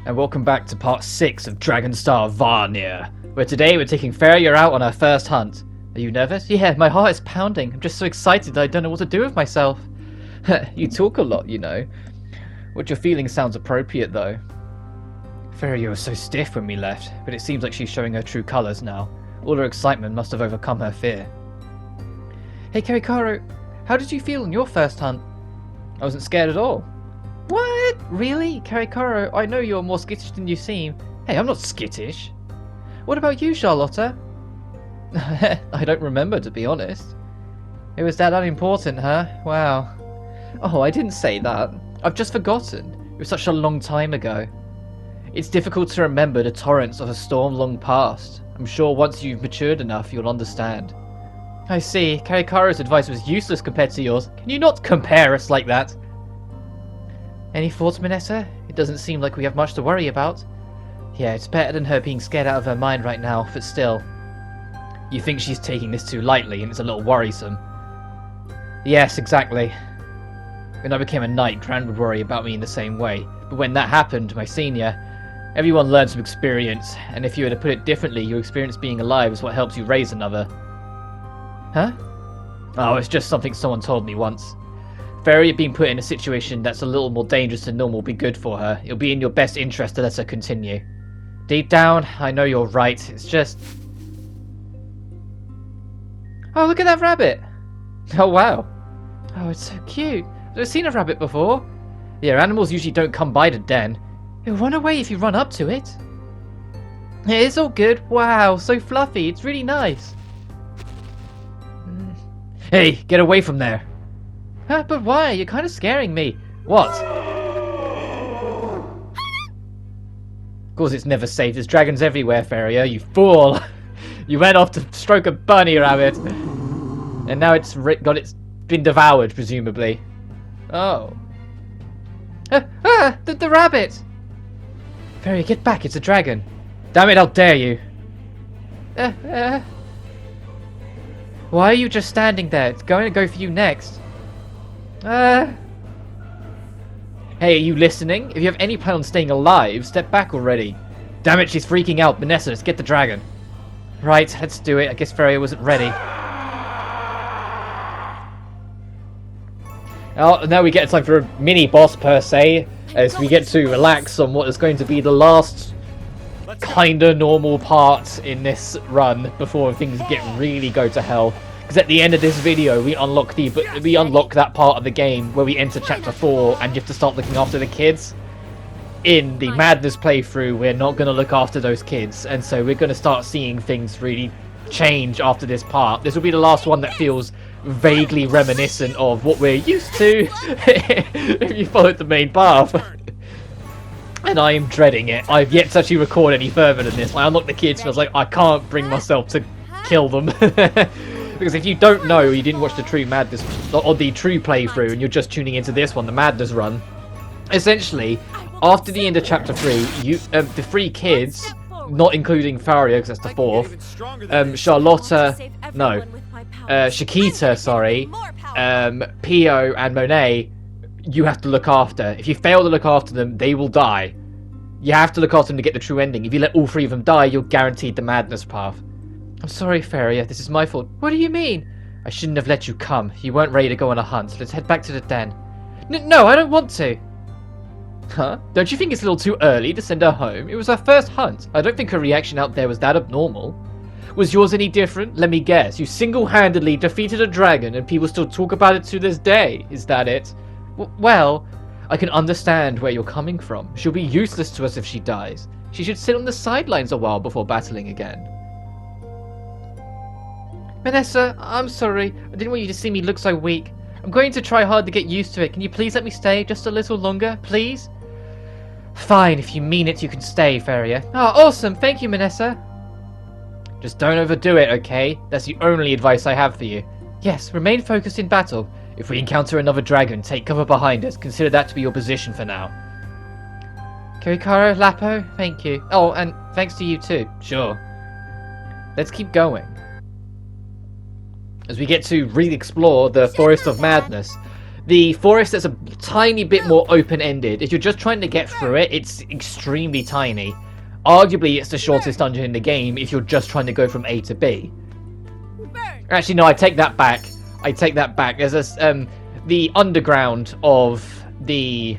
And welcome back to part 6 of Dragonstar VARNIR, where today we're taking Faria out on her first hunt. Are you nervous? Yeah, my heart is pounding. I'm just so excited that I don't know what to do with myself. You talk a lot, you know. What you're feeling sounds appropriate, though. Faria was so stiff when we left, but it seems like she's showing her true colours now. All her excitement must have overcome her fear. Hey, Karikaru, how did you feel on your first hunt? I wasn't scared at all. What? Really? Karikaru, I know you're more skittish than you seem. Hey, I'm not skittish. What about you, Charlotta? I don't remember, to be honest. It was that unimportant, huh? Wow. Oh, I didn't say that. I've just forgotten. It was such a long time ago. It's difficult to remember the torrents of a storm long past. I'm sure once you've matured enough, you'll understand. I see. Karikaru's advice was useless compared to yours. Can you not compare us like that? Any thoughts, Manessa? It doesn't seem like we have much to worry about. Yeah, it's better than her being scared out of her mind right now, but still. You think she's taking this too lightly and it's a little worrisome. Yes, exactly. When I became a knight, Gran would worry about me in the same way. But when that happened, my senior, everyone learns from experience, and if you were to put it differently, your experience being alive is what helps you raise another. Huh? Oh, it's just something someone told me once. Faria being put in a situation that's a little more dangerous than normal will be good for her. It'll be in your best interest to let her continue. Deep down, I know you're right. It's just... Oh, look at that rabbit! Oh, wow. Oh, it's so cute. I've never seen a rabbit before. Yeah, animals usually don't come by the den. It'll run away if you run up to it. Yeah, it's all good. Wow, so fluffy. It's really nice. Hey, get away from there. Huh, but why? You're kind of scaring me. What? Of course it's never safe. There's dragons everywhere, Faria. You fool! You went off to stroke a bunny rabbit. And now it's been devoured, presumably. Oh. The rabbit! Faria, get back. It's a dragon. Damn it, how dare you. Why are you just standing there? It's going to go for you next. Hey, are you listening? If you have any plan on staying alive, step back already. Damn it, she's freaking out. Manessa, let's get the dragon. Right, let's do it. I guess Faria wasn't ready. Oh, now we get time for a mini-boss, per se, as we get to relax on what is going to be the last kinda normal part in this run before things really go to hell. Because at the end of this video, we unlock that part of the game where we enter chapter 4 and you have to start looking after the kids. In the Madness playthrough, we're not going to look after those kids, and so we're going to start seeing things really change after this part. This will be the last one that feels vaguely reminiscent of what we're used to if you followed the main path. And I am dreading it. I've yet to actually record any further than this. I unlocked the kids and I was like, I can't bring myself to kill them. Because if you don't know, you didn't watch the true Madness, or the true playthrough, and you're just tuning into this one, the Madness run, essentially, after the end of chapter 3, the 3 kids, not including Faria, because that's the 4th, Charlotta, no, Shakita, sorry, Pio and Monet, you have to look after. If you fail to look after them, they will die. You have to look after them to get the true ending. If you let all 3 of them die, you're guaranteed the Madness path. I'm sorry, Faria, this is my fault. What do you mean? I shouldn't have let you come. You weren't ready to go on a hunt. Let's head back to the den. No, I don't want to. Huh? Don't you think it's a little too early to send her home? It was her first hunt. I don't think her reaction out there was that abnormal. Was yours any different? Let me guess. You single-handedly defeated a dragon and people still talk about it to this day. Is that it? Well, I can understand where you're coming from. She'll be useless to us if she dies. She should sit on the sidelines a while before battling again. Manessa, I'm sorry. I didn't want you to see me look so weak. I'm going to try hard to get used to it. Can you please let me stay just a little longer, please? Fine, if you mean it, you can stay, Faria. Oh, awesome. Thank you, Manessa. Just don't overdo it, okay? That's the only advice I have for you. Yes, remain focused in battle. If we encounter another dragon, take cover behind us. Consider that to be your position for now. Karikaru, Lapo, thank you. Oh, and thanks to you too. Sure. Let's keep going. As we get to re-explore the Forest of Madness. The forest is a tiny bit more open-ended. If you're just trying to get through it, it's extremely tiny. Arguably, it's the shortest dungeon in the game if you're just trying to go from A to B. Actually, no, I take that back. I take that back. There's a, the underground of the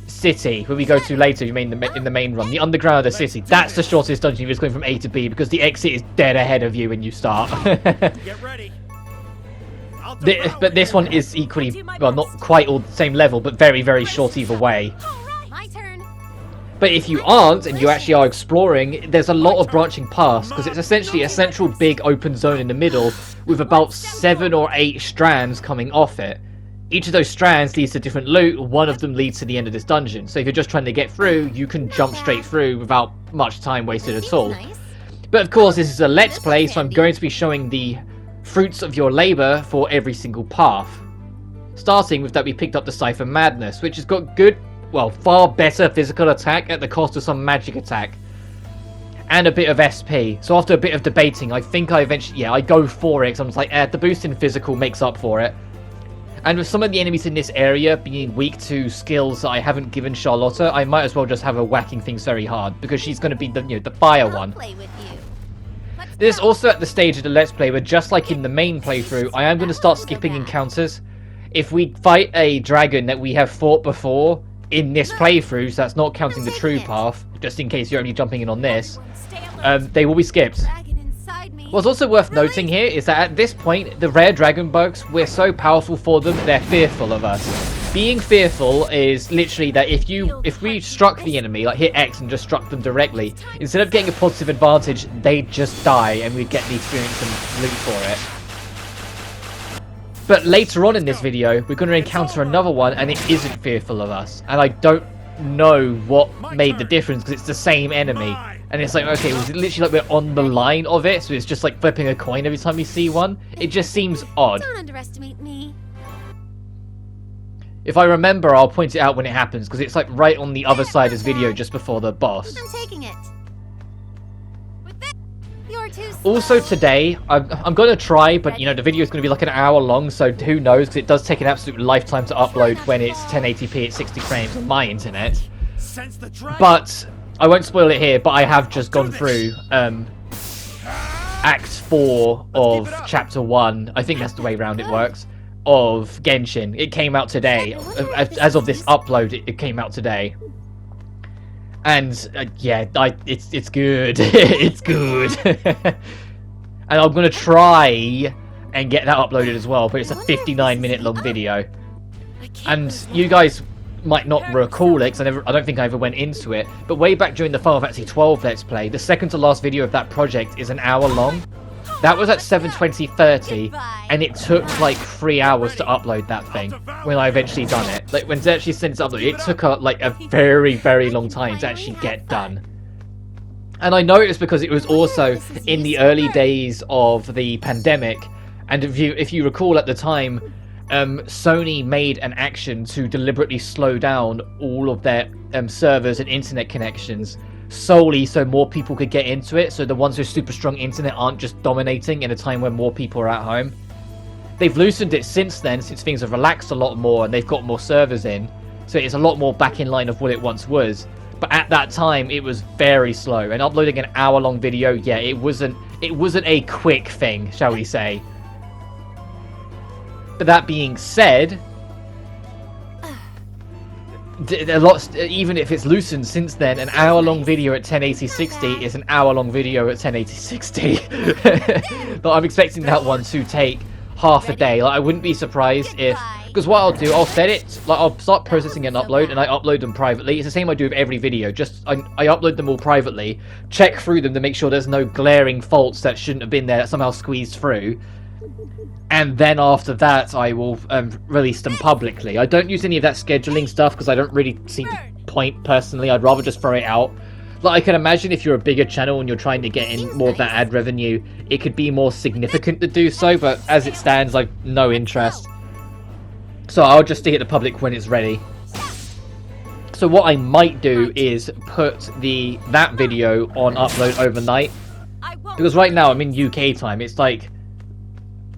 city, where we go to later, you mean in the main run. The underground of the city, that's the shortest dungeon if you're just going from A to B, because the exit is dead ahead of you when you start. Get ready. But this one is equally, well, not quite all the same level, but very, very short either way. My turn. But if you aren't, and you actually are exploring, there's a lot of branching paths, because it's essentially a central big open zone in the middle, with about 7 or 8 strands coming off it. Each of those strands leads to different loot, one of them leads to the end of this dungeon. So if you're just trying to get through, you can jump straight through without much time wasted at all. But of course, this is a Let's Play, so I'm going to be showing the fruits of your labour for every single path. Starting with that, we picked up the Cipher Madness, which has got good, well, far better physical attack at the cost of some magic attack. And a bit of SP. So after a bit of debating, I think I eventually, I go for it, because I'm just like, the boost in physical makes up for it. And with some of the enemies in this area being weak to skills that I haven't given Charlotta, I might as well just have her whacking things very hard, because she's going to be the, the fire one. This is also at the stage of the Let's Play where, just like in the main playthrough, I am going to start skipping encounters. If we fight a dragon that we have fought before in this playthrough, so that's not counting the true path, just in case you're only jumping in on this, they will be skipped. What's also worth noting here is that at this point, the rare dragon bugs, we're so powerful for them, they're fearful of us. Being fearful is literally that if we struck the enemy, like hit X and just struck them directly, instead of getting a positive advantage, they just die and we get the experience and loot for it. But later on in this video, we're going to encounter another one and it isn't fearful of us. And I don't know what made the difference, because it's the same enemy. And it's like, okay, was it literally like we're on the line of it, so it's just like flipping a coin every time you see one? It just seems odd. Don't underestimate me. If I remember, I'll point it out when it happens, because it's like right on the other side of this video just before the boss. I'm taking it. You're too slow. Also today, I'm going to try, but the video is going to be like an hour long, so who knows, because it does take an absolute lifetime to upload when it's 1080p at 60 frames on my internet. But I won't spoil it here, but I have just gone through Act 4 of Chapter 1, I think that's the way around it works, of Genshin. It came out today. As of this upload, it came out today. And it's good. It's good. And I'm going to try and get that uploaded as well, but it's a 59-minute long video. And you guys might not recall it, because I don't think I ever went into it, but way back during the Final Fantasy 12 Let's Play, the second to last video of that project is an hour long. That was at 7:20:30, and it took like 3 hours to upload that thing when I eventually done it. Like when it actually sent it to upload, it took like a very, very long time to actually get done. And I know it was because it was also in the early days of the pandemic, and if you recall at the time, Sony made an action to deliberately slow down all of their servers and internet connections solely so more people could get into it, so the ones with super strong internet aren't just dominating in a time when more people are at home. They've loosened it since then, since things have relaxed a lot more and they've got more servers in, so it's a lot more back in line of what it once was. But at that time it was very slow, and uploading an hour-long video, it wasn't a quick thing, shall we say. But that being said, even if it's loosened since then, an hour-long video at 1080-60 is an hour-long video at 1080-60. But I'm expecting that one to take half a day. Like, I wouldn't be surprised if, because what I'll do, I'll set it, like I'll start processing and upload, and I upload them privately. It's the same I do with every video. Just I upload them all privately, check through them to make sure there's no glaring faults that shouldn't have been there that somehow squeezed through. And then after that, I will release them publicly. I don't use any of that scheduling stuff because I don't really see the point personally. I'd rather just throw it out. Like, I can imagine if you're a bigger channel and you're trying to get in more of that ad revenue, it could be more significant to do so, but as it stands, I've no interest. So I'll just stick it to public when it's ready. So what I might do is put that video on upload overnight. Because right now I'm in UK time. It's like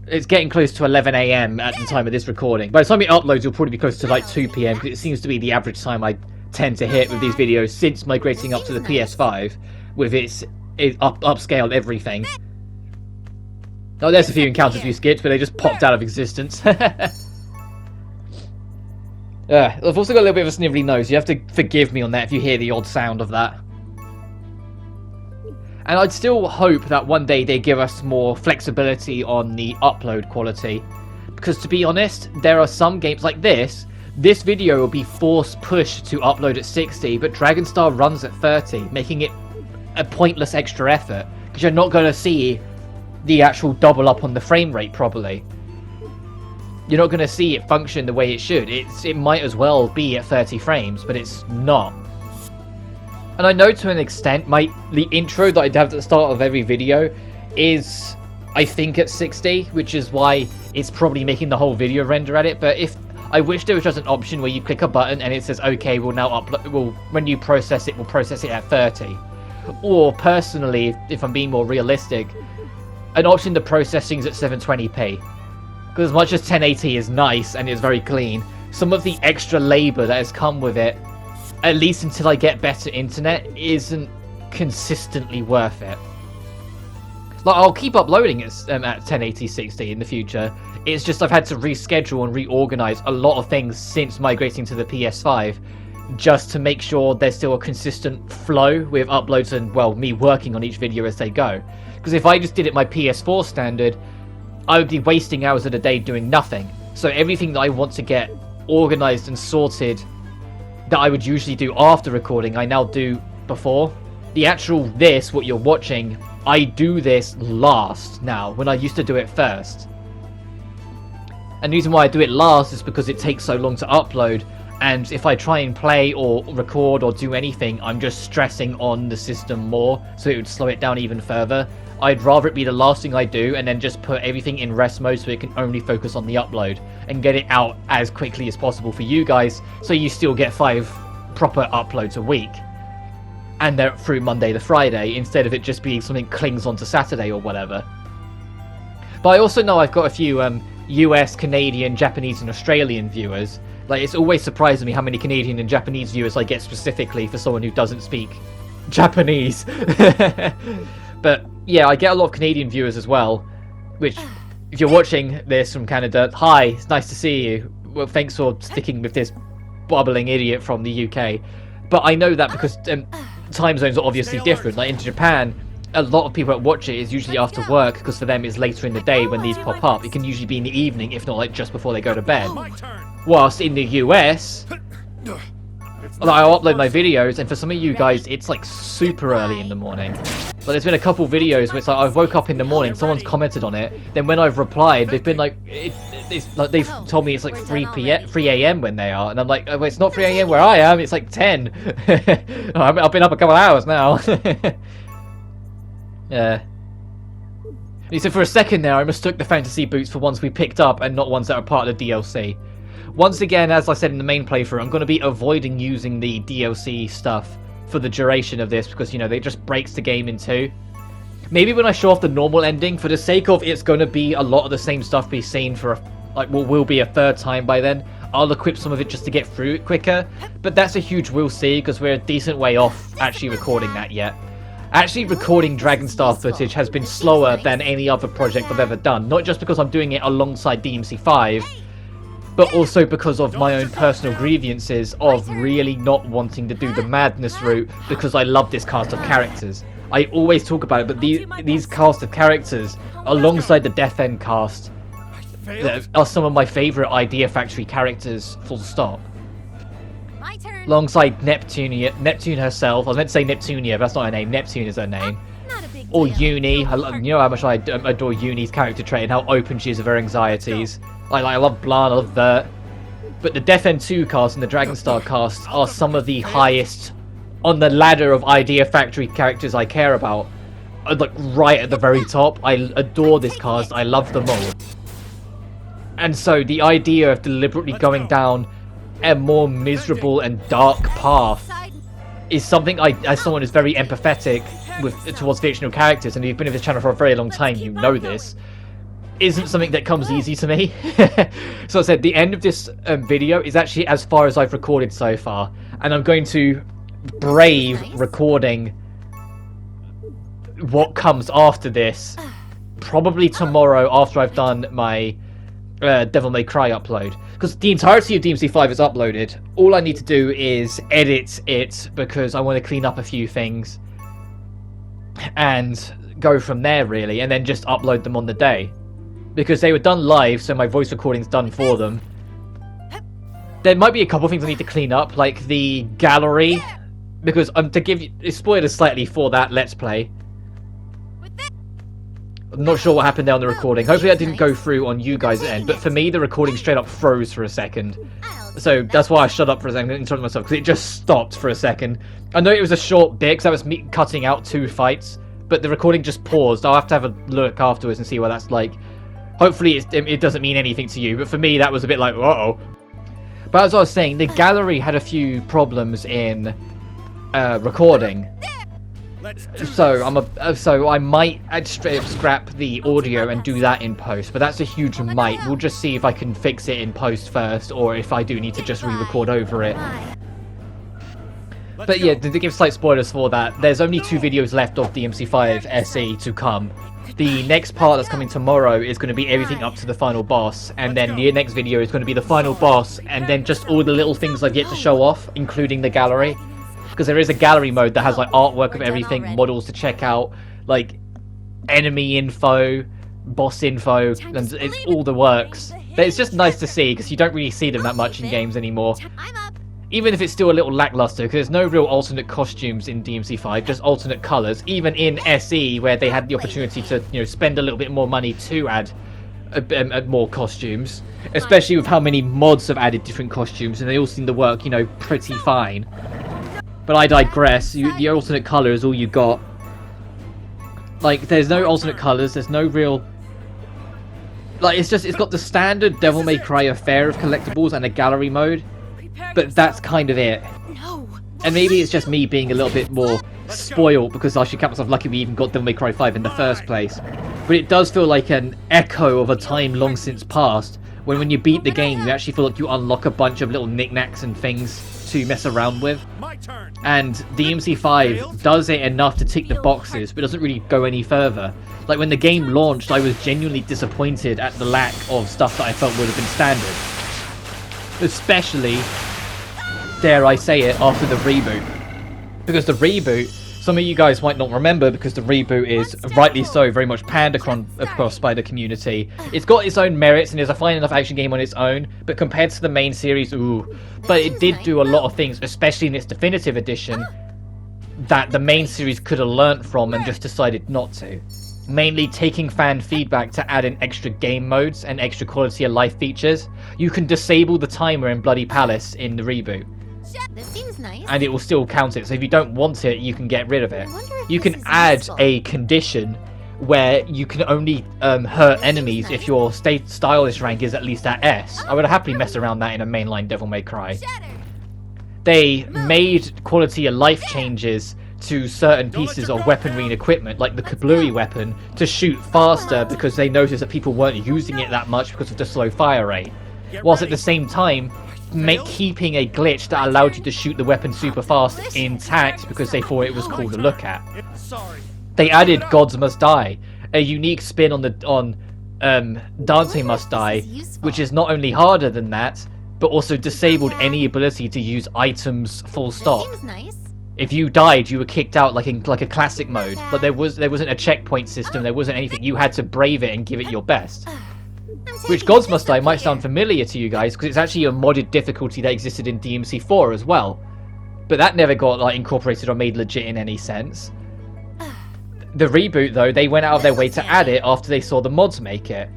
It's getting close to 11 AM at the time of this recording. By the time it uploads, it'll probably be close to like 2 PM, because it seems to be the average time I tend to hit with these videos since migrating up to the PS5 with its upscaled everything. Oh, there's a few encounters we skipped, but they just popped out of existence. I've also got a little bit of a snivelly nose. You have to forgive me on that if you hear the odd sound of that. And I'd still hope that one day they give us more flexibility on the upload quality. Because to be honest, there are some games like this. This video will be force pushed to upload at 60, but Dragonstar runs at 30, making it a pointless extra effort. Because you're not going to see the actual double up on the frame rate properly. You're not going to see it function the way it should. It might as well be at 30 frames, but it's not. And I know to an extent, the intro that I have at the start of every video is, I think, at 60, which is why it's probably making the whole video render at it. But I wish there was just an option where you click a button and it says, okay, we'll now upload. When you process it, we'll process it at 30. Or personally, if I'm being more realistic, an option to process things at 720p. Because as much as 1080 is nice and is very clean, some of the extra labor that has come with it, at least until I get better internet, isn't consistently worth it. Like, I'll keep uploading it at 1080 60 in the future. It's just I've had to reschedule and reorganize a lot of things since migrating to the PS5, just to make sure there's still a consistent flow with uploads and, well, me working on each video as they go. Because if I just did it my PS4 standard, I would be wasting hours of the day doing nothing. So everything that I want to get organized and sorted that I would usually do after recording, I now do before. The actual what you're watching, I do this last now, when I used to do it first. And the reason why I do it last is because it takes so long to upload, and if I try and play or record or do anything, I'm just stressing on the system more, so it would slow it down even further. I'd rather it be the last thing I do and then just put everything in rest mode so it can only focus on the upload and get it out as quickly as possible for you guys, so you still get 5 proper uploads a week. And they're through Monday to Friday, instead of it just being something clings onto Saturday or whatever. But I also know I've got a few US, Canadian, Japanese and Australian viewers. Like, it's always surprising me how many Canadian and Japanese viewers I get specifically for someone who doesn't speak Japanese. But yeah, I get a lot of Canadian viewers as well, which, if you're watching this from Canada, hi, it's nice to see you. Well, thanks for sticking with this bubbling idiot from the UK. But I know that because time zones are obviously different. Like in Japan, a lot of people that watch it is usually after work, because for them it's later in the day when these pop up. It can usually be in the evening, if not like just before they go to bed. Whilst in the US, I'll upload my videos, and for some of you guys, it's like super early in the morning. But there's been a couple videos where it's like I've woke up in the morning, someone's commented on it, then when I've replied, they've been like, it's like they've told me it's like 3 AM when they are, and I'm like, oh, it's not 3 AM where I am, it's like 10. I've been up a couple of hours now. Yeah. He said, for a second there, I mistook the fantasy boots for ones we picked up and not ones that are part of the DLC. Once again, as I said in the main playthrough, I'm going to be avoiding using the DLC stuff for the duration of this, because, you know, it just breaks the game in two. Maybe when I show off the normal ending, for the sake of it's going to be a lot of the same stuff be seen for, will be a third time by then, I'll equip some of it just to get through it quicker. But that's a huge we'll see, because we're a decent way off actually recording that yet. Actually recording Dragonstar footage has been slower than any other project I've ever done, not just because I'm doing it alongside DMC5, but also because of my own personal grievances of really not wanting to do the madness route, because I love this cast of characters. I always talk about it, but these cast of characters, alongside the Death End cast, are some of my favourite Idea Factory characters, full stop. My turn. Alongside Neptune herself. I was meant to say Neptunia, but that's not her name. Neptune is her name. Not a big Or deal. Uni. You know how much I adore Uni's character trait and how open she is of her anxieties. I love Blan, I love Vert. But the Death End 2 cast and the Dragonstar cast are some of the highest on the ladder of Idea Factory characters I care about. Like, right at the very top. I adore this cast. I love them all. And so the idea of deliberately going down a more miserable and dark path is something as someone who's very empathetic towards fictional characters, and if you've been in this channel for a very long time, you know this. isn't something that comes easy to me. So I said the end of this video is actually as far as I've recorded so far, and I'm going to brave recording what comes after this, probably tomorrow after I've done my Devil May Cry upload, because the entirety of DMC5 is uploaded. All I need to do is edit it because I want to clean up a few things and go from there, really, and then just upload them on the day, because they were done live, so my voice recording's done for them. There might be a couple things I need to clean up, like the gallery, because to give you spoilers slightly for that Let's Play. I'm not sure what happened there on the recording. Hopefully that didn't go through on you guys' end, but for me the recording straight up froze for a second. So that's why I shut up for a second and interrupted myself, because it just stopped for a second. I know it was a short bit because that was me cutting out 2 fights, but the recording just paused. I'll have to have a look afterwards and see what that's like. Hopefully it doesn't mean anything to you, but for me that was a bit like, uh-oh. But as I was saying, the gallery had a few problems in recording. So I might straight up scrap the audio and do that in post, but that's a huge might. We'll just see if I can fix it in post first, or if I do need to just re-record over it. But yeah, to give slight spoilers for that, there's only 2 videos left of DMC5 SE to come. The next part that's coming tomorrow is going to be everything up to the final boss, and then the next video is going to be the final boss, and then just all the little things I've yet to show off, including the gallery. Because there is a gallery mode that has like artwork of everything, models to check out, like enemy info, boss info, and it's all the works. But it's just nice to see, because you don't really see them that much in games anymore. Even if it's still a little lackluster, because there's no real alternate costumes in DMC5, just alternate colours. Even in SE, where they had the opportunity to, you know, spend a little bit more money to add more costumes, especially with how many mods have added different costumes, and they all seem to work, you know, pretty fine. But I digress. The alternate colour is all you got. Like, there's no alternate colours. There's no real... Like, it's got the standard Devil May Cry affair of collectibles and a gallery mode. But that's kind of it. And maybe it's just me being a little bit more spoiled, because I should count myself lucky we even got Devil May Cry 5 in the first place. But it does feel like an echo of a time long since past, when you beat the game, you actually feel like you unlock a bunch of little knickknacks and things to mess around with. And DMC5 does it enough to tick the boxes, but doesn't really go any further. Like, when the game launched, I was genuinely disappointed at the lack of stuff that I felt would have been standard. Especially, dare I say it, after the reboot. Because the reboot, some of you guys might not remember, because the reboot is, rightly so, very much panned across by the community. It's got its own merits, and is a fine enough action game on its own, but compared to the main series, ooh. But it did do a lot of things, especially in its definitive edition, that the main series could have learnt from and just decided not to. Mainly taking fan feedback to add in extra game modes and extra quality of life features. You can disable the timer in Bloody Palace in the reboot. This seems nice. And it will still count it, so if you don't want it, you can get rid of it. You can add a condition where you can only hurt enemies if your stylish rank is at least at S. I would happily mess around that in a mainline Devil May Cry. They made quality of life changes to certain pieces of weaponry and equipment, like the Kablooey weapon, to shoot faster, because they noticed that people weren't using it that much because of the slow fire rate. Whilst at the same time, keeping a glitch that allowed you to shoot the weapon super fast intact, because they thought it was cool to look at. They added Gods Must Die, a unique spin on Dante Must Die, which is not only harder than that, but also disabled any ability to use items full stop. If you died, you were kicked out like a classic mode. But there wasn't a checkpoint system, there wasn't anything. You had to brave it and give it your best. Which, Gods Must Die, might sound familiar to you guys, because it's actually a modded difficulty that existed in DMC4 as well. But that never got like incorporated or made legit in any sense. The reboot, though, they went out of their way to add it after they saw the mods make it.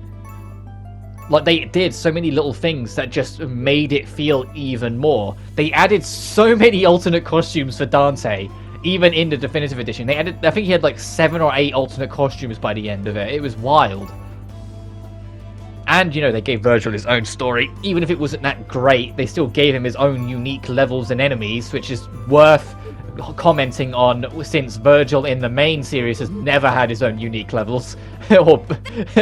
Like, they did so many little things that just made it feel even more. They added so many alternate costumes for Dante, even in the definitive edition. They added, I think he had like 7 or 8 alternate costumes by the end of it. It was wild. And, you know, they gave Virgil his own story. Even if it wasn't that great, they still gave him his own unique levels and enemies, which is worth commenting on since Virgil in the main series has never had his own unique levels. Or,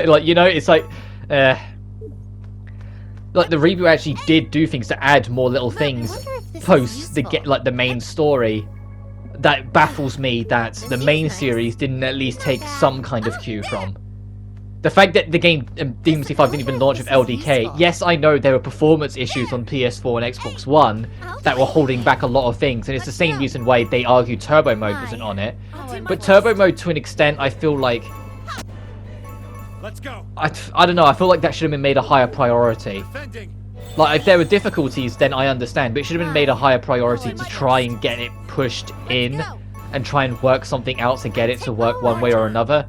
like, you know, it's like the reboot actually did do things to add more little things post the main story. That baffles me that the main series didn't at least take some kind of cue from. The fact that the game Demon Slayer 5 didn't even launch with LDK, yes, I know there were performance issues on PS4 and Xbox One that were holding back a lot of things, and it's the same reason why they argue Turbo Mode wasn't on it. But Turbo Mode, to an extent, I feel like... I don't know, I feel like that should have been made a higher priority. Like, if there were difficulties, then I understand, but it should have been made a higher priority to try and get it pushed in, and try and work something out to get it to work one way or another.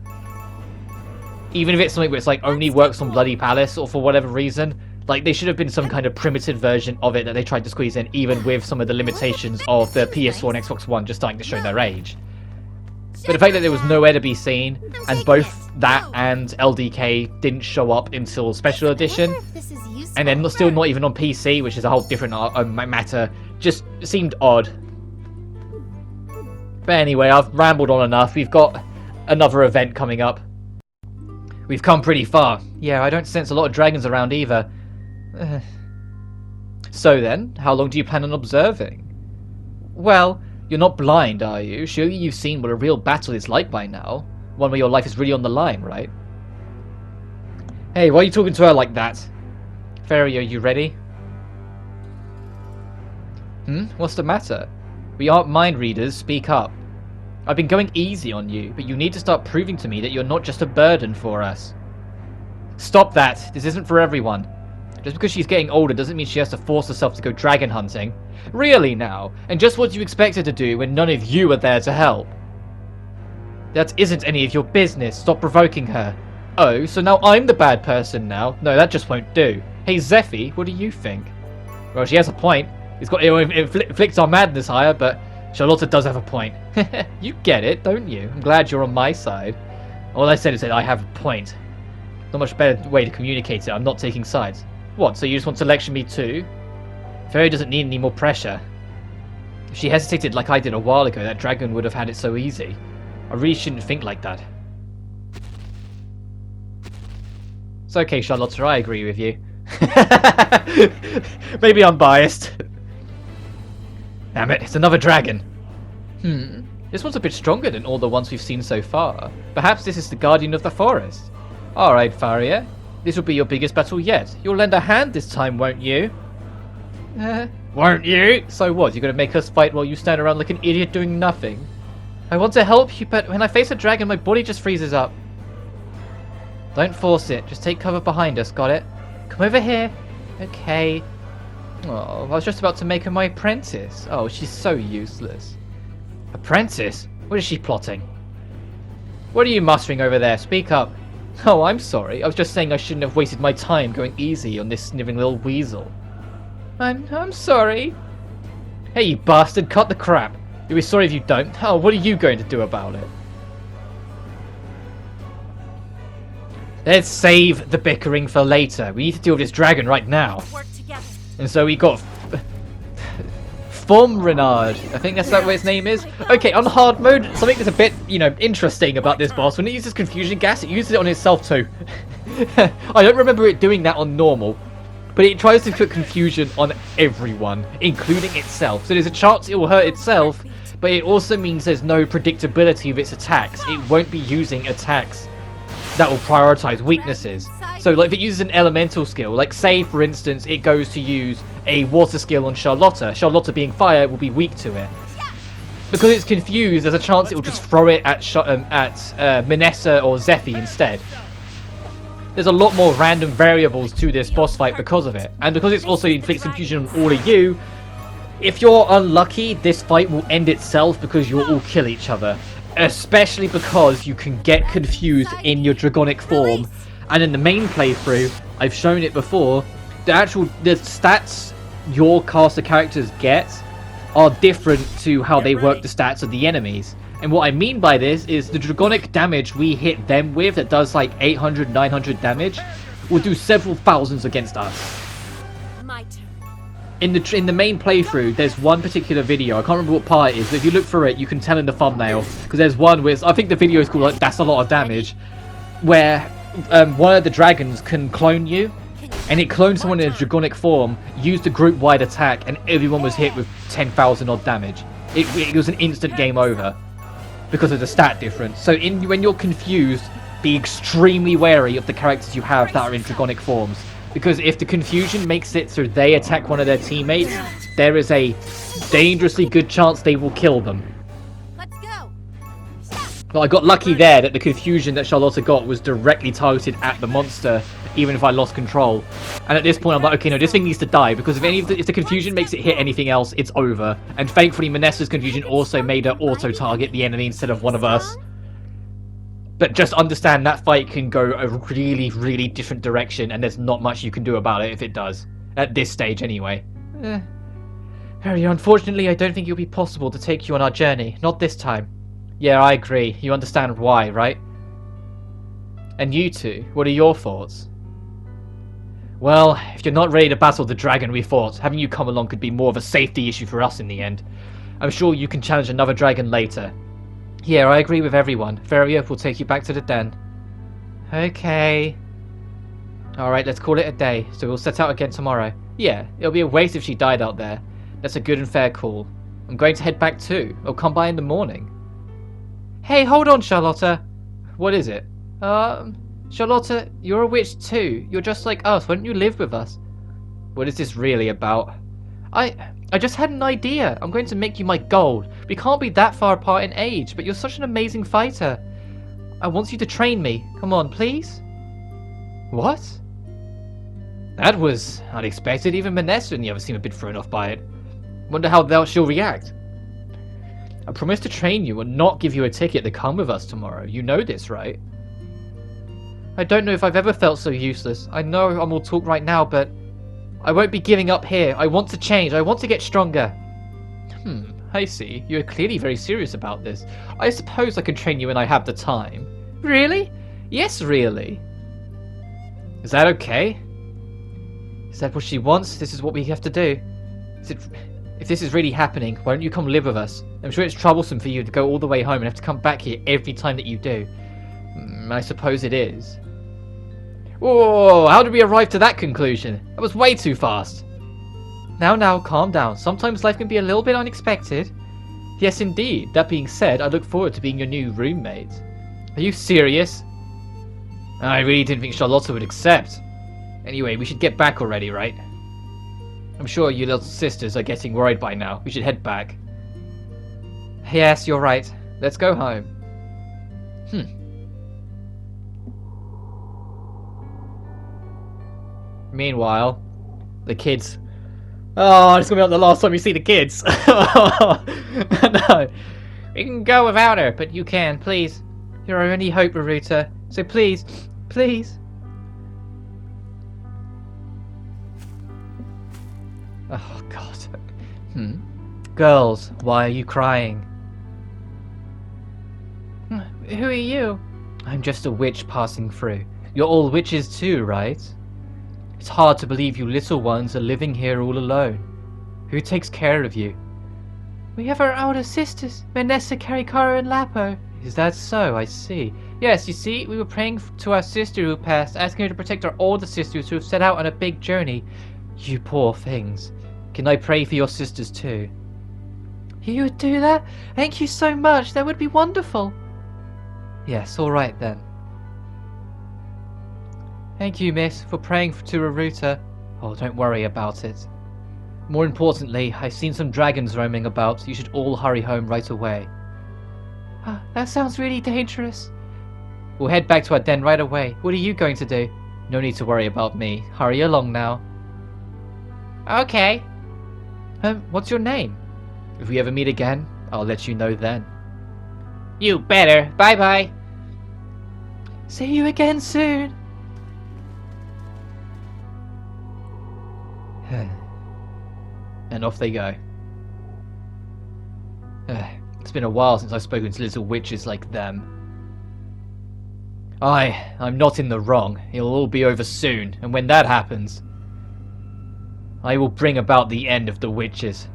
Even if it's something where it's like only works on Bloody Palace or for whatever reason, like there should have been some kind of primitive version of it that they tried to squeeze in, even with some of the limitations of the PS4 and Xbox One just starting to show their age. But the fact that there was nowhere to be seen, and both that and LDK didn't show up until Special Edition, and then still not even on PC, which is a whole different matter, just seemed odd. But anyway, I've rambled on enough. We've got another event coming up. We've come pretty far. Yeah, I don't sense a lot of dragons around either. So then, how long do you plan on observing? Well, you're not blind, are you? Surely you've seen what a real battle is like by now. One where your life is really on the line, right? Hey, why are you talking to her like that? Faria, are you ready? What's the matter? We aren't mind readers, speak up. I've been going easy on you, but you need to start proving to me that you're not just a burden for us. Stop that! This isn't for everyone. Just because she's getting older doesn't mean she has to force herself to go dragon hunting. Really now? And just what you expect her to do when none of you are there to help? That isn't any of your business. Stop provoking her. Oh, so now I'm the bad person now? No, that just won't do. Hey Zephy, what do you think? Well, she has a point. It inflicts our madness higher, but Charlotta does have a point. You get it, don't you? I'm glad you're on my side. All I said is that I have a point. Not much better way to communicate it. I'm not taking sides. What, so you just want to lecture me too? Faria doesn't need any more pressure. If she hesitated like I did a while ago, that dragon would have had it so easy. I really shouldn't think like that. It's okay, Charlotta, I agree with you. Maybe I'm biased. Damn it, it's another dragon. This one's a bit stronger than all the ones we've seen so far. Perhaps this is the guardian of the forest. Alright, Faria. This will be your biggest battle yet. You'll lend a hand this time, won't you? Won't you? So what, you're gonna make us fight while you stand around like an idiot doing nothing? I want to help you, but when I face a dragon, my body just freezes up. Don't force it. Just take cover behind us, got it? Come over here. Okay. Oh, I was just about to make her my apprentice. Oh, she's so useless. Apprentice? What is she plotting? What are you mustering over there? Speak up. Oh, I'm sorry. I was just saying I shouldn't have wasted my time going easy on this sniveling little weasel. I'm sorry. Hey, you bastard, cut the crap. You'll be sorry if you don't. Oh, what are you going to do about it? Let's save the bickering for later. We need to deal with this dragon right now. And so we got VARNIR. I think that's what his name is. Okay, on hard mode, something that's a bit, interesting about this boss. When it uses confusion gas, it uses it on itself too. I don't remember it doing that on normal. But it tries to put confusion on everyone, including itself. So there's a chance it will hurt itself, but it also means there's no predictability of its attacks. It won't be using attacks that will prioritize weaknesses. So like if it uses an elemental skill, like say for instance it goes to use a water skill on Charlotta, Charlotta being fire will be weak to it. Because it's confused, there's a chance it will just throw it at Minessa or Zephy instead. There's a lot more random variables to this boss fight because of it. And because it's also inflicts confusion on all of you, if you're unlucky, this fight will end itself because you'll all kill each other. Especially because you can get confused in your dragonic form. And in the main playthrough, I've shown it before, the stats your caster characters get are different to how they work the stats of the enemies. And what I mean by this is the dragonic damage we hit them with that does like 800, 900 damage will do several thousands against us. My turn. in the main playthrough, there's one particular video. I can't remember what part it is, but if you look for it, you can tell in the thumbnail, because there's one where I think the video is called like "That's a Lot of Damage," where one of the dragons can clone you, and it cloned someone in a dragonic form, used a group-wide attack, and everyone was hit with 10,000 odd damage. It was an instant game over because of the stat difference. So when you're confused, be extremely wary of the characters you have that are in dragonic forms. Because if the confusion makes it so they attack one of their teammates, there is a dangerously good chance they will kill them. Let's go. Well, I got lucky there that the confusion that Charlotta got was directly targeted at the monster, even if I lost control. And at this point, I'm like, okay, no, this thing needs to die, because if the confusion makes it hit anything else, it's over. And thankfully, Manessa's confusion also made her auto-target the enemy instead of one of us. But just understand that fight can go a really, really different direction, and there's not much you can do about it if it does. At this stage, anyway. Faria, unfortunately, I don't think it'll be possible to take you on our journey. Not this time. Yeah, I agree. You understand why, right? And you two, what are your thoughts? Well, if you're not ready to battle the dragon we fought, having you come along could be more of a safety issue for us in the end. I'm sure you can challenge another dragon later. Yeah, I agree with everyone. Faria will take you back to the den. Okay. Alright, let's call it a day, so we'll set out again tomorrow. Yeah, it'll be a waste if she died out there. That's a good and fair call. I'm going to head back too. I'll come by in the morning. Hey, hold on, Charlotta. What is it? Charlotta, you're a witch too. You're just like us. Why don't you live with us? What is this really about? I just had an idea. I'm going to make you my gold. We can't be that far apart in age, but you're such an amazing fighter. I want you to train me. Come on, please. What? That was unexpected. Even Manessa and the others seem a bit thrown off by it. Wonder how she'll react. I promised to train you and not give you a ticket to come with us tomorrow. You know this, right? I don't know if I've ever felt so useless. I know I'm all talk right now, but I won't be giving up here. I want to change. I want to get stronger. I see. You're clearly very serious about this. I suppose I can train you when I have the time. Really? Yes, really. Is that okay? Is that what she wants? This is what we have to do. If this is really happening, why don't you come live with us? I'm sure it's troublesome for you to go all the way home and have to come back here every time that you do. I suppose it is. Whoa, how did we arrive to that conclusion? That was way too fast. Now, calm down. Sometimes life can be a little bit unexpected. Yes, indeed. That being said, I look forward to being your new roommate. Are you serious? I really didn't think Charlotta would accept. Anyway, we should get back already, right? I'm sure you little sisters are getting worried by now. We should head back. Yes, you're right. Let's go home. Meanwhile, the kids... Oh, it's gonna be like the last time we see the kids. No. We can go without her, but you can, please. You're our only hope, Raruta. So please, please. Oh, God. Girls, why are you crying? Who are you? I'm just a witch passing through. You're all witches too, right? It's hard to believe you little ones are living here all alone. Who takes care of you? We have our older sisters, Manessa, Karikara, and Lapo. Is that so? I see. Yes, you see, we were praying to our sister who passed, asking her to protect our older sisters who have set out on a big journey. You poor things. Can I pray for your sisters too? You would do that? Thank you so much. That would be wonderful. Yes, all right then. Thank you, miss, for praying to Raruta. Oh, don't worry about it. More importantly, I've seen some dragons roaming about. You should all hurry home right away. That sounds really dangerous. We'll head back to our den right away. What are you going to do? No need to worry about me. Hurry along now. Okay. What's your name? If we ever meet again, I'll let you know then. You better. Bye-bye. See you again soon. And off they go. It's been a while since I've spoken to little witches like them. I'm not in the wrong. It'll all be over soon, and when that happens... I will bring about the end of the witches.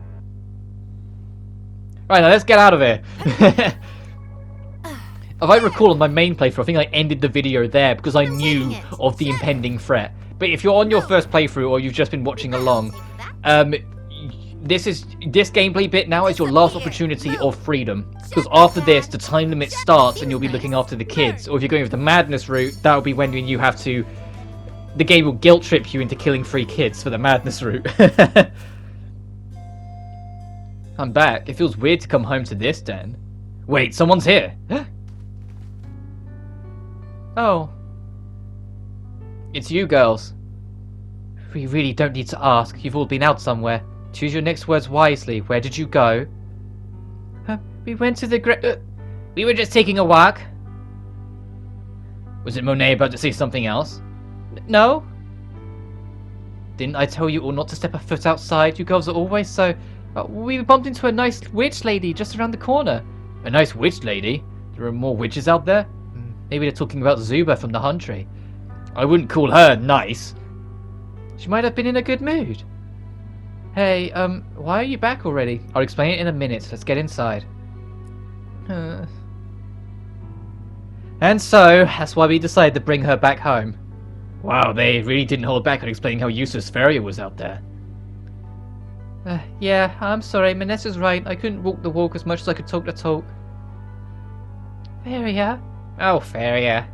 Right, now let's get out of here. If I recall on my main playthrough, I think I ended the video there because I knew of the impending threat. But if you're on your first playthrough or you've just been watching along, this gameplay bit now is your last opportunity of freedom. Because after this, the time limit starts and you'll be looking after the kids. Or if you're going with the madness route, that'll be when you have to... The game will guilt trip you into killing 3 kids for the madness route. I'm back. It feels weird to come home to this den. Wait, someone's here. Oh. It's you girls. We really don't need to ask. You've all been out somewhere. Choose your next words wisely. Where did you go? We went to the we were just taking a walk. Was it Monet about to say something else? No. Didn't I tell you all not to step a foot outside? You girls are always so... we bumped into a nice witch lady just around the corner. A nice witch lady? There are more witches out there? Maybe they're talking about Zuba from the Huntry. I wouldn't call her nice. She might have been in a good mood. Hey, why are you back already? I'll explain it in a minute. Let's get inside. And so, that's why we decided to bring her back home. Wow, they really didn't hold back on explaining how useless Faria was out there. Yeah, I'm sorry, Manessa's right. I couldn't walk the walk as much as I could talk the talk. Faria? Oh, Faria.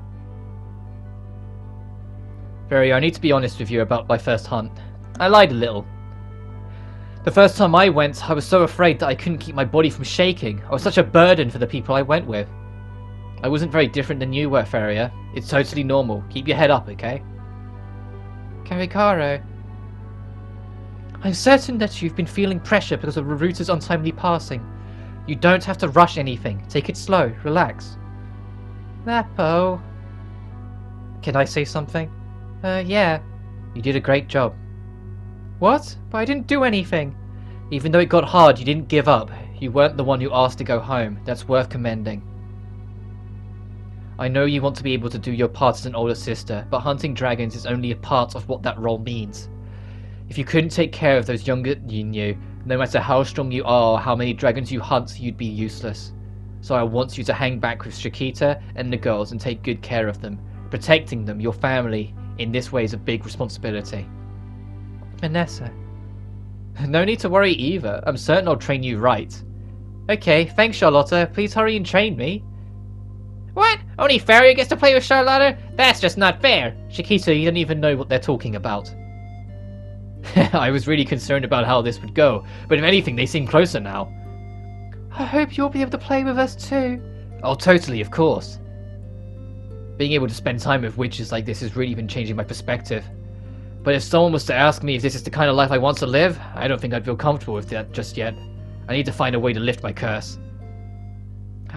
Faria, I need to be honest with you about my first hunt. I lied a little. The first time I went, I was so afraid that I couldn't keep my body from shaking. I was such a burden for the people I went with. I wasn't very different than you were, Faria. It's totally normal. Keep your head up, okay? Karikaro. I'm certain that you've been feeling pressure because of Raruta's untimely passing. You don't have to rush anything. Take it slow. Relax. Napo. Can I say something? Yeah. You did a great job. What? But I didn't do anything. Even though it got hard, you didn't give up. You weren't the one who asked to go home. That's worth commending. I know you want to be able to do your part as an older sister, but hunting dragons is only a part of what that role means. If you couldn't take care of those younger you knew, no matter how strong you are or how many dragons you hunt, you'd be useless. So I want you to hang back with Shakita and the girls and take good care of them. Protecting them, your family, in this way is a big responsibility. Vanessa. No need to worry either. I'm certain I'll train you right. Okay, thanks Charlotta. Please hurry and train me. What? Only Faria gets to play with Charlotta? That's just not fair. Shakita, you don't even know what they're talking about. I was really concerned about how this would go, but if anything, they seem closer now. I hope you'll be able to play with us too. Oh, totally, of course. Being able to spend time with witches like this has really been changing my perspective. But if someone was to ask me if this is the kind of life I want to live, I don't think I'd feel comfortable with that just yet. I need to find a way to lift my curse.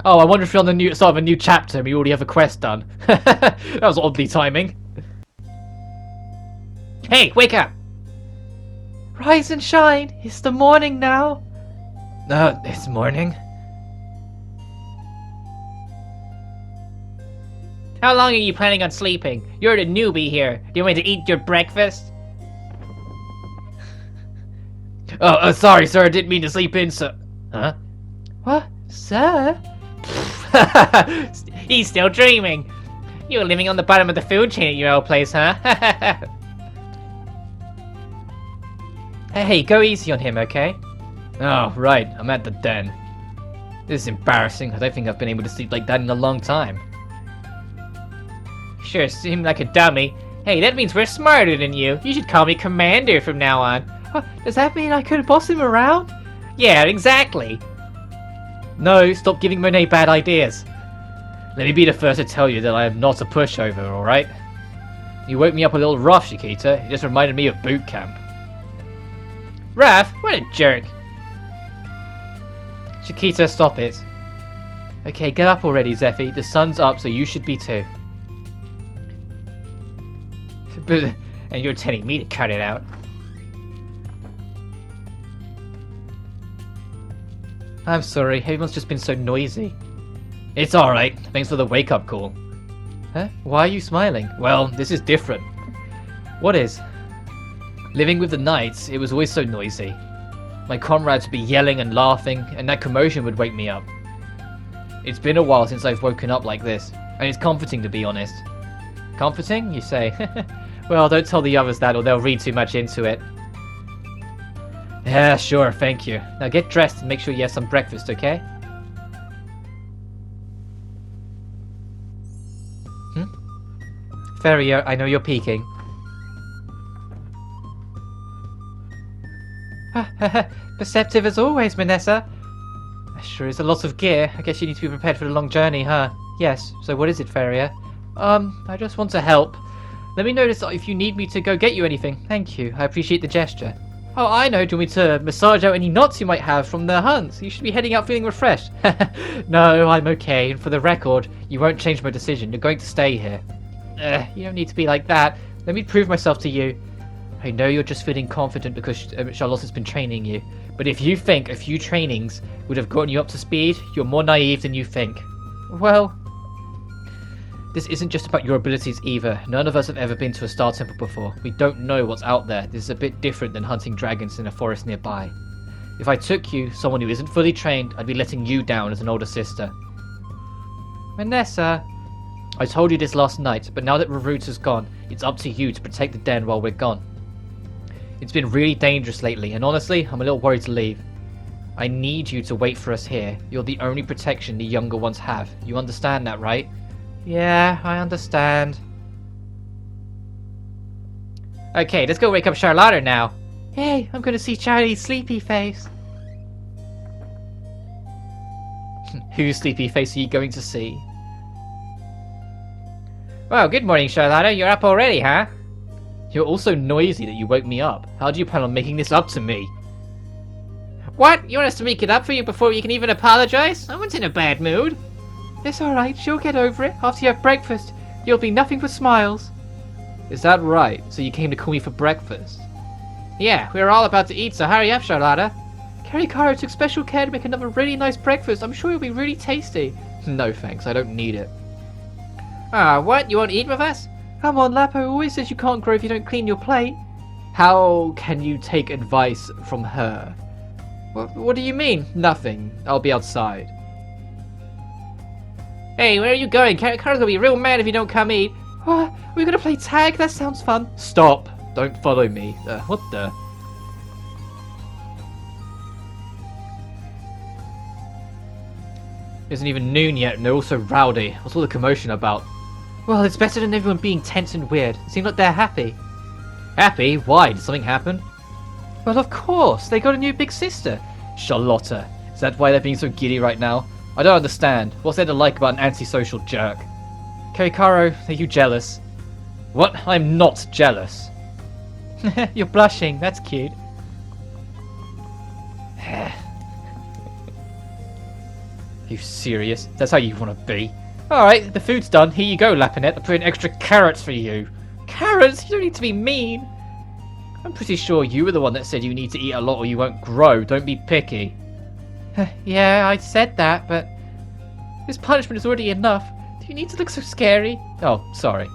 Oh, I wonder if you're on the start of a new chapter and we already have a quest done. That was oddly timing. Hey, wake up! Rise and shine! It's the morning now! It's morning? How long are you planning on sleeping? You're the newbie here. Do you want me to eat your breakfast? Oh, sorry, sir. I didn't mean to sleep in, sir. Huh? What? Sir? He's still dreaming. You're living on the bottom of the food chain at your old place, huh? Hey, go easy on him, okay? Oh, right. I'm at the den. This is embarrassing. I don't think I've been able to sleep like that in a long time. Sure seem like a dummy. Hey, that means we're smarter than you. You should call me Commander from now on. Does that mean I could boss him around? Yeah, exactly. No, stop giving Monet bad ideas. Let me be the first to tell you that I am not a pushover, alright? You woke me up a little rough, Shakita. It just reminded me of boot camp. Rough? What a jerk. Shakita, stop it. Okay, get up already, Zephy. The sun's up, so you should be too. And you're telling me to cut it out. I'm sorry, everyone's just been so noisy. It's alright, thanks for the wake-up call. Huh? Why are you smiling? Well, this is different. What is? Living with the knights, it was always so noisy. My comrades would be yelling and laughing, and that commotion would wake me up. It's been a while since I've woken up like this, and it's comforting to be honest. Comforting, you say? Well, don't tell the others that or they'll read too much into it. Yeah, sure, thank you. Now get dressed and make sure you have some breakfast, okay? Faria, I know you're peeking. Perceptive as always, Manessa. Sure is a lot of gear. I guess you need to be prepared for the long journey, huh? Yes, so what is it, Faria? I just want to help. Let me know if you need me to go get you anything. Thank you, I appreciate the gesture. Oh, I know, do you want me to massage out any knots you might have from the hunt? You should be heading out feeling refreshed. No, I'm okay, and for the record, you won't change my decision. You're going to stay here. You don't need to be like that. Let me prove myself to you. I know you're just feeling confident because Charlotte has been training you, but if you think a few trainings would have gotten you up to speed, you're more naive than you think. Well, this isn't just about your abilities either. None of us have ever been to a star temple before. We don't know what's out there. This is a bit different than hunting dragons in a forest nearby. If I took you, someone who isn't fully trained, I'd be letting you down as an older sister. Manessa, I told you this last night, but now that Rarut has gone, it's up to you to protect the den while we're gone. It's been really dangerous lately, and honestly, I'm a little worried to leave. I need you to wait for us here. You're the only protection the younger ones have. You understand that, right? Yeah, I understand. Okay, let's go wake up Charlotte now. Hey, I'm gonna see Charlie's sleepy face. Whose sleepy face are you going to see? Well, good morning, Charlotte. You're up already, huh? You're also noisy that you woke me up. How do you plan on making this up to me? What? You want us to make it up for you before you can even apologize? I wasn't in a bad mood. It's alright, you'll get over it. After you have breakfast, you'll be nothing but smiles. Is that right? So you came to call me for breakfast? Yeah, we're all about to eat, so hurry up, Charlotte. Karikaro took special care to make another really nice breakfast. I'm sure it'll be really tasty. No thanks, I don't need it. Ah, what? You won't eat with us? Come on, Lapo always says you can't grow if you don't clean your plate. How can you take advice from her? What do you mean? Nothing. I'll be outside. Hey, where are you going? Karikara's gonna be real mad if you don't come eat. What? We're gonna play tag? That sounds fun. Stop. Don't follow me. What the? It isn't even noon yet and they're all so rowdy. What's all the commotion about? Well, it's better than everyone being tense and weird. It seems like they're happy. Happy? Why? Did something happen? Well, of course. They got a new big sister. Charlotta. Is that why they're being so giddy right now? I don't understand. What's there to like about an antisocial jerk? Karikaro, are you jealous? What? I'm not jealous. You're blushing. That's cute. Are you serious? That's how you want to be? Alright, the food's done. Here you go, Lapinette. I put in extra carrots for you. Carrots? You don't need to be mean. I'm pretty sure you were the one that said you need to eat a lot or you won't grow. Don't be picky. Yeah, I said that, but this punishment is already enough. Do you need to look so scary? Oh, sorry.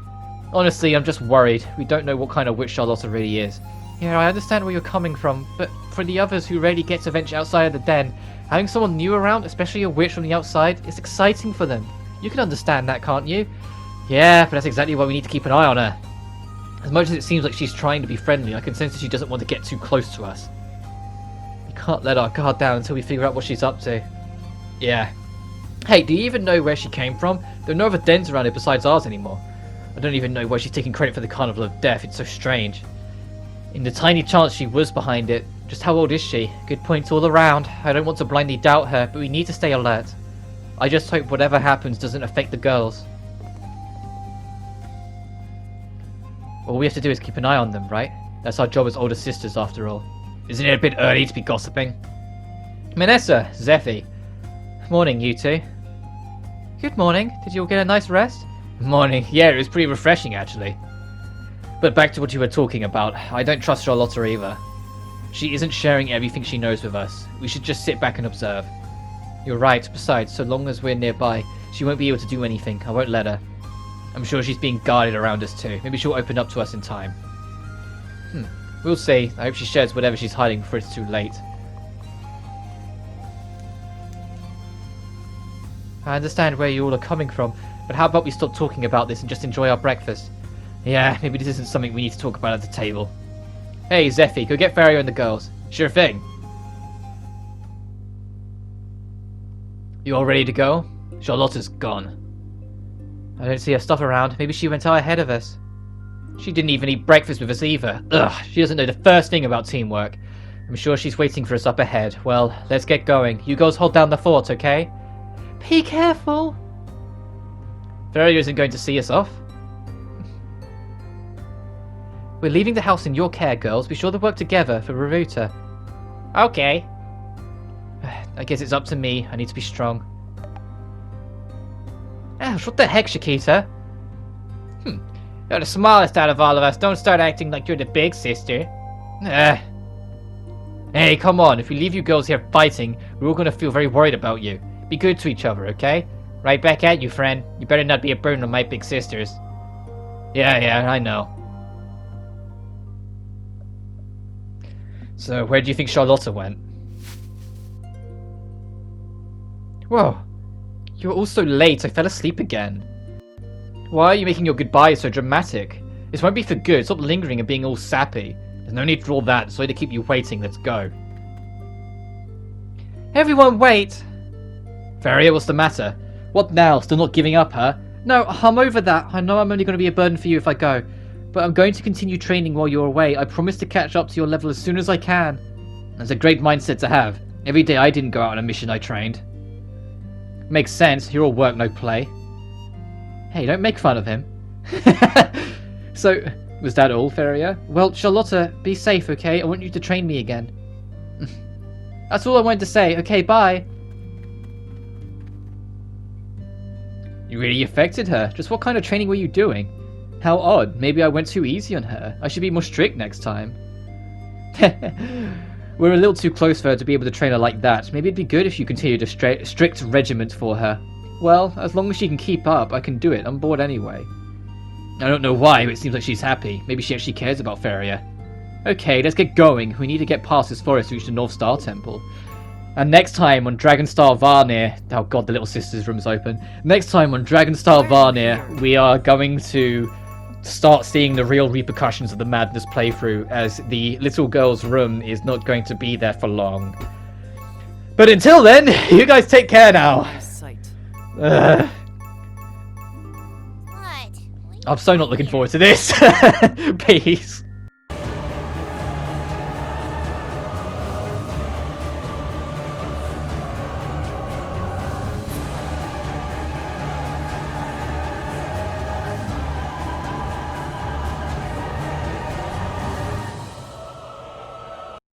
Honestly, I'm just worried. We don't know what kind of witch Charlotta really is. Yeah, I understand where you're coming from, but for the others who rarely get to venture outside of the den, having someone new around, especially a witch from the outside, is exciting for them. You can understand that, can't you? Yeah, but that's exactly why we need to keep an eye on her. As much as it seems like she's trying to be friendly, I can sense that she doesn't want to get too close to us. We can't let our guard down until we figure out what she's up to. Yeah. Hey, do you even know where she came from? There are no other dens around here besides ours anymore. I don't even know why she's taking credit for the Carnival of Death. It's so strange. In the tiny chance she was behind it, just how old is she? Good points all around. I don't want to blindly doubt her, but we need to stay alert. I just hope whatever happens doesn't affect the girls. All we have to do is keep an eye on them, right? That's our job as older sisters, after all. Isn't it a bit early to be gossiping? Manessa, Zephy. Morning, you two. Good morning. Did you all get a nice rest? Morning. Yeah, it was pretty refreshing, actually. But back to what you were talking about. I don't trust Charlotta either. She isn't sharing everything she knows with us. We should just sit back and observe. You're right. Besides, so long as we're nearby, she won't be able to do anything. I won't let her. I'm sure she's being guarded around us too. Maybe she'll open up to us in time. We'll see. I hope she sheds whatever she's hiding before it's too late. I understand where you all are coming from, but how about we stop talking about this and just enjoy our breakfast? Yeah, maybe this isn't something we need to talk about at the table. Hey, Zephy, go get Faria and the girls. Sure thing. You all ready to go? Charlotte's gone. I don't see her stuff around. Maybe she went out ahead of us. She didn't even eat breakfast with us either. Ugh, she doesn't know the first thing about teamwork. I'm sure she's waiting for us up ahead. Well, let's get going. You girls hold down the fort, okay? Be careful. Faria isn't going to see us off. We're leaving the house in your care, girls. Be sure to work together for Raruta. Okay. I guess it's up to me. I need to be strong. Ouch, what the heck, Shakita? You're the smallest out of all of us. Don't start acting like you're the big sister. Hey, come on. If we leave you girls here fighting, we're all going to feel very worried about you. Be good to each other, okay? Right back at you, friend. You better not be a burden on my big sisters. Yeah, I know. So, where do you think Charlotta went? Whoa. You're all so late, I fell asleep again. Why are you making your goodbyes so dramatic? This won't be for good. Stop lingering and being all sappy. There's no need for all that. Sorry to keep you waiting. Let's go. Everyone wait! Faria, what's the matter? What now? Still not giving up, huh? No, I'm over that. I know I'm only going to be a burden for you if I go. But I'm going to continue training while you're away. I promise to catch up to your level as soon as I can. That's a great mindset to have. Every day I didn't go out on a mission I trained. Makes sense. You're all work, no play. Hey, don't make fun of him. So, was that all, Faria? Well, Charlotta, be safe, okay? I want you to train me again. That's all I wanted to say. Okay, bye. You really affected her. Just what kind of training were you doing? How odd. Maybe I went too easy on her. I should be more strict next time. We're a little too close for her to be able to train her like that. Maybe it'd be good if you continued a strict regiment for her. Well, as long as she can keep up, I can do it. I'm bored anyway. I don't know why, but it seems like she's happy. Maybe she actually cares about Faria. Okay, let's get going. We need to get past this forest to reach the North Star Temple. And next time on Dragonstar Varnir... Oh god, the little sister's room's open. Next time on Dragonstar Varnir, we are going to start seeing the real repercussions of the Madness playthrough, as the little girl's room is not going to be there for long. But until then, you guys take care now. What? I'm so not looking forward to this. Peace.